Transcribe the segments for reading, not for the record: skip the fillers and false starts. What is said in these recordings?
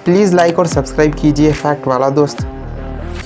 Please like और subscribe कीजिए fact वाला दोस्त।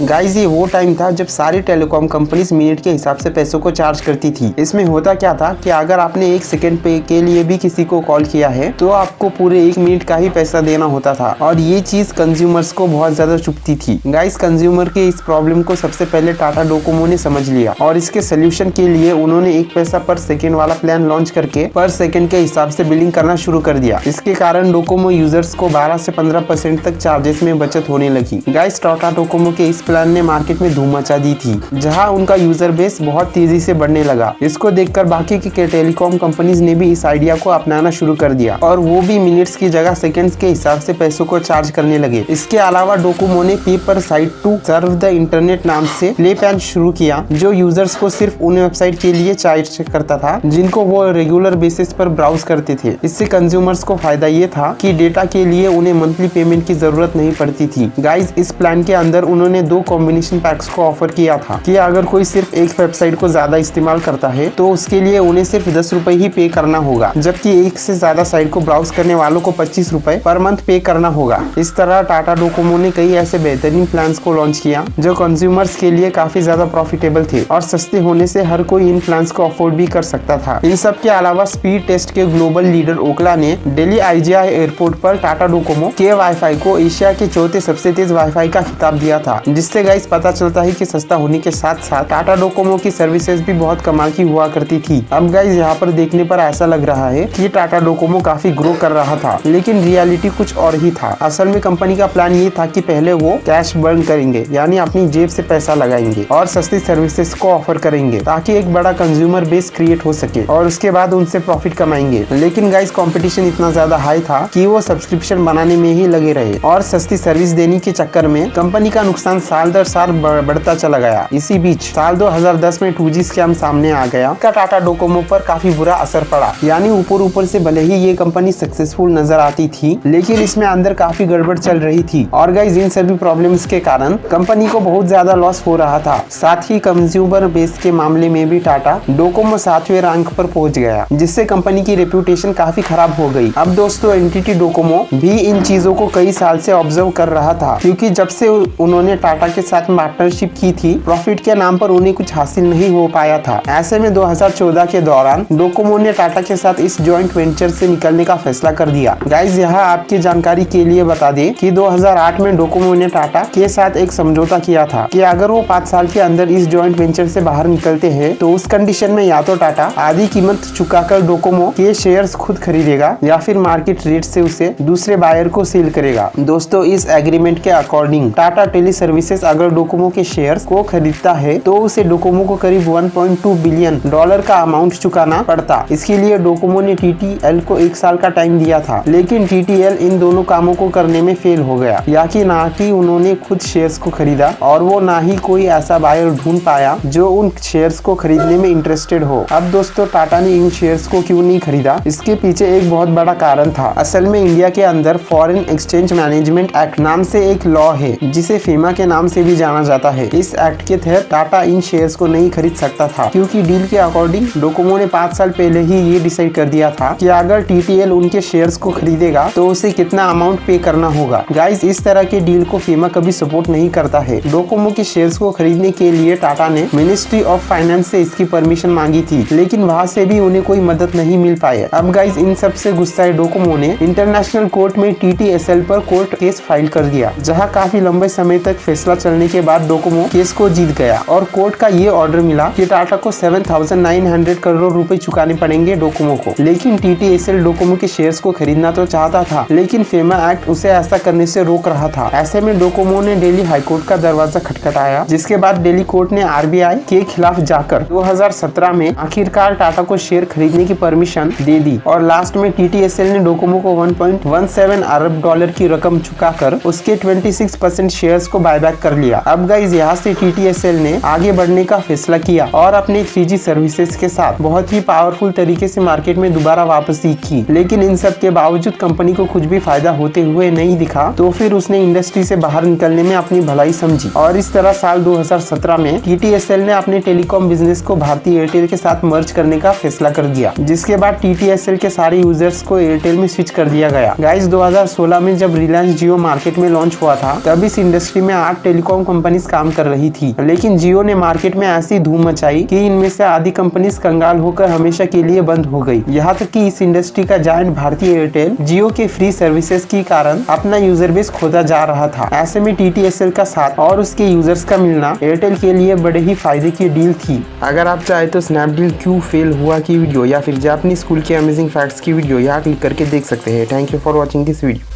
गाइस ये वो टाइम था जब सारी टेलीकॉम कंपनीज मिनट के हिसाब से पैसों को चार्ज करती थी। इसमें होता क्या था कि अगर आपने 1 सेकंड पे के लिए भी किसी को कॉल किया है तो आपको पूरे 1 मिनट का ही पैसा देना होता था और ये चीज कंज्यूमर्स को बहुत ज्यादा चुभती थी। गाइस कंज्यूमर के इस प्रॉब्लम को सबसे पहले टाटा डोकोमो ने समझ लिया और इसके सोल्यूशन के लिए उन्होंने 1 पैसा पर सेकेंड वाला प्लान लॉन्च करके पर सेकेंड के हिसाब से बिलिंग करना शुरू कर दिया। इसके कारण डोकोमो यूजर्स को 12 से 15% तक चार्जेस में बचत होने लगी। गाइस टाटा डोकोमो के इस प्लान ने मार्केट में धूम मचा दी थी, जहां उनका यूजर बेस बहुत तेजी से बढ़ने लगा। इसको देखकर बाकी के टेलीकॉम कंपनीज ने भी इस आइडिया को अपनाना शुरू कर दिया और वो भी मिनट्स की जगह सेकंड्स के हिसाब से पैसों को चार्ज करने लगे। इसके अलावा डोकोमो ने पे पर site to serve the internet नाम से प्ले प्लान शुरू किया, जो यूजर्स को सिर्फ उन वेबसाइट के लिए चार्ज करता था जिनको वो रेगुलर बेसिस पर ब्राउज करते थे। इससे कंज्यूमर्स को फायदा ये था कि डेटा के लिए उन्हें मंथली पेमेंट की जरूरत नहीं पड़ती थी। गाइस इस प्लान के अंदर उन्होंने 2 कॉम्बिनेशन पैक्स को ऑफर किया था कि अगर कोई सिर्फ एक वेबसाइट को ज्यादा इस्तेमाल करता है तो उसके लिए उन्हें सिर्फ 10 रुपए ही पे करना होगा, जबकि एक से ज्यादा साइट को ब्राउज करने वालों को 25 रुपए पर मंथ पे करना होगा। इस तरह टाटा डोकोमो ने कई ऐसे बेहतरीन प्लान्स को लॉन्च किया जो कंज्यूमर्स के लिए काफी ज्यादा प्रॉफिटेबल थे और सस्ते होने से हर कोई इन प्लान्स को अफोर्ड भी कर सकता था। इन सब के अलावा स्पीड टेस्ट के ग्लोबल लीडर ओकला ने दिल्ली IGI एयरपोर्ट पर टाटा डोकोमो के वाईफाई को एशिया के चौथे सबसे तेज वाईफाई का खिताब दिया था, जिससे गाइस पता चलता है कि सस्ता होने के साथ साथ टाटा डोकोमो की सर्विसेज भी बहुत कमाल की हुआ करती थी। अब गाइस यहाँ पर देखने पर ऐसा लग रहा है कि टाटा डोकोमो काफी ग्रो कर रहा था, लेकिन रियलिटी कुछ और ही था। असल में कंपनी का प्लान ये था कि पहले वो कैश बर्न करेंगे, यानी अपनी जेब से पैसा लगाएंगे और सस्ती सर्विसेज को ऑफर करेंगे ताकि एक बड़ा कंज्यूमर बेस क्रिएट हो सके और उसके बाद उनसे प्रॉफिट कमाएंगे। लेकिन गाइस कंपटीशन इतना ज्यादा हाई था कि वो सब्सक्रिप्शन बनाने में ही लगे रहे और सस्ती सर्विस देने के चक्कर में कंपनी का नुकसान साल दर साल बढ़ता चला गया। इसी बीच साल 2010 में 2G स्कैम सामने आ गया। का टाटा डोकोमो पर काफी बुरा असर पड़ा, यानी ऊपर से भले ही ये कंपनी सक्सेसफुल नजर आती थी, लेकिन इसमें अंदर काफी गड़बड़ चल रही थी और गाइस इन सभी प्रॉब्लम्स के कारण कंपनी को बहुत ज्यादा लॉस हो रहा था। साथ ही कंज्यूमर बेस के मामले में भी टाटा डोकोमो 7वें रैंक पर पहुंच गया, जिससे कंपनी की रेप्यूटेशन काफी खराब हो गई। अब दोस्तों एनटीटी डोकोमो भी इन चीजों को कई साल से ऑब्जर्व कर रहा था, क्योंकि जब से उन्होंने टाटा के साथ पार्टनरशिप की थी, प्रॉफिट के नाम पर उन्हें कुछ हासिल नहीं हो पाया था। ऐसे में 2014 के दौरान डोकोमो ने टाटा के साथ इस जॉइंट वेंचर से निकलने का फैसला कर दिया। गाइस यहाँ आपकी जानकारी के लिए बता दें कि 2008 में डोकोमो ने टाटा के साथ एक समझौता किया था कि अगर वो 5 साल के अंदर इस जॉइंट वेंचर से बाहर निकलते हैं तो उस कंडीशन में या तो टाटा आधी कीमत चुकाकर डोकोमो के शेयर्स खुद खरीदेगा या फिर मार्केट रेट से उसे दूसरे बायर को सेल करेगा। दोस्तों इस एग्रीमेंट के अकॉर्डिंग टाटा टेली सर्विसेज अगर डोकोमो के शेयर्स को खरीदता है तो उसे डोकोमो को करीब $1.2 बिलियन का अमाउंट चुकाना पड़ता। इसके लिए डोकोमो ने TTL को 1 साल का टाइम दिया था, लेकिन TTL इन दोनों कामों को करने में फेल हो गया, या कि ना कि उन्होंने खुद शेयर्स को खरीदा और वो ना ही कोई ऐसा बायर ढूंढ पाया जो उन शेयर्स को खरीदने में इंटरेस्टेड हो। अब दोस्तों टाटा ने इन शेयर्स को क्यों नहीं खरीदा, इसके पीछे एक बहुत बड़ा कारण था। असल में इंडिया के अंदर फॉरेन एक्सचेंज मैनेजमेंट एक्ट नाम से एक लॉ है, जिसे फीमा के नाम से भी जाना जाता है। इस एक्ट के तहत टाटा इन शेयर्स को नहीं खरीद सकता था, क्योंकि डील के अकॉर्डिंग डोकोमो ने 5 साल पहले ही ये डिसाइड कर दिया था कि अगर TTL उनके शेयर्स को खरीदेगा तो उसे कितना अमाउंट पे करना होगा। गाइस इस तरह के डील को फीमा कभी सपोर्ट नहीं करता है। डोकोमो के शेयर्स को खरीदने के लिए टाटा ने मिनिस्ट्री ऑफ फाइनेंस से इसकी परमिशन मांगी थी, लेकिन वहाँ से भी उन्हें कोई मदद नहीं मिल पाई। अब गाइस इन सब से गुस्साए डोकोमो ने इंटरनेशनल कोर्ट में TTSL पर कोर्ट केस फाइल कर दिया, जहाँ काफी लंबे समय तक फैसला चलने के बाद डोकोमो केस को जीत गया और कोर्ट का ये ऑर्डर मिला कि टाटा को 7,900 करोड़ रुपए चुकाने पड़ेंगे डोकोमो को। लेकिन TTSL डोकोमो के शेयर्स को खरीदना तो चाहता था, लेकिन फेमा एक्ट उसे ऐसा करने से रोक रहा था। ऐसे में डोकोमो ने दिल्ली हाईकोर्ट का दरवाजा खटखटाया, जिसके बाद दिल्ली कोर्ट ने RBI के खिलाफ जाकर 2017 में आखिरकार टाटा को शेयर खरीदने की परमिशन दे दी और लास्ट में TTSL ने डोकोमो को $1.17 अरब की रकम चुकाकर उसके 26% शेयर्स को बायबैक कर लिया। अब गाइस यहाँ से TTSL ने आगे बढ़ने का फैसला किया और अपने 3G सर्विसेज के साथ बहुत ही पावरफुल तरीके से मार्केट में दोबारा वापसी की। लेकिन इन सब के बावजूद कंपनी को कुछ भी फायदा होते हुए नहीं दिखा, तो फिर उसने इंडस्ट्री से बाहर निकलने में अपनी भलाई समझी और इस तरह साल 2017 में TTSL ने अपने टेलीकॉम बिजनेस को भारतीय एयरटेल के साथ मर्ज करने का फैसला कर दिया, जिसके बाद TTSL के सारे यूजर्स को एयरटेल में स्विच कर दिया गया। गाइस 2016 में जब रिलायंस जियो मार्केट में लॉन्च हुआ था, तब इस इंडस्ट्री में 8 टेलीकॉम कंपनीज काम कर रही थी, लेकिन जियो ने मार्केट में ऐसी धूम मचाई कि इनमें से आधी कंपनीज कंगाल होकर हमेशा के लिए बंद हो गई। यहाँ तक कि इस इंडस्ट्री का जायंट भारतीय एयरटेल जियो के फ्री सर्विसेज के कारण अपना यूजर बेस खोता जा रहा था। ऐसे में TTSL का साथ और उसके यूजर्स का मिलना एयरटेल के लिए बड़े ही फायदे की डील थी। अगर आप चाहे तो स्नैपडील क्यों फेल हुआ की वीडियो या फिर जापानी स्कूल के अमेजिंग फैक्ट्स की वीडियो यहाँ क्लिक करके देख सकते हैं। Thank you for watching this video.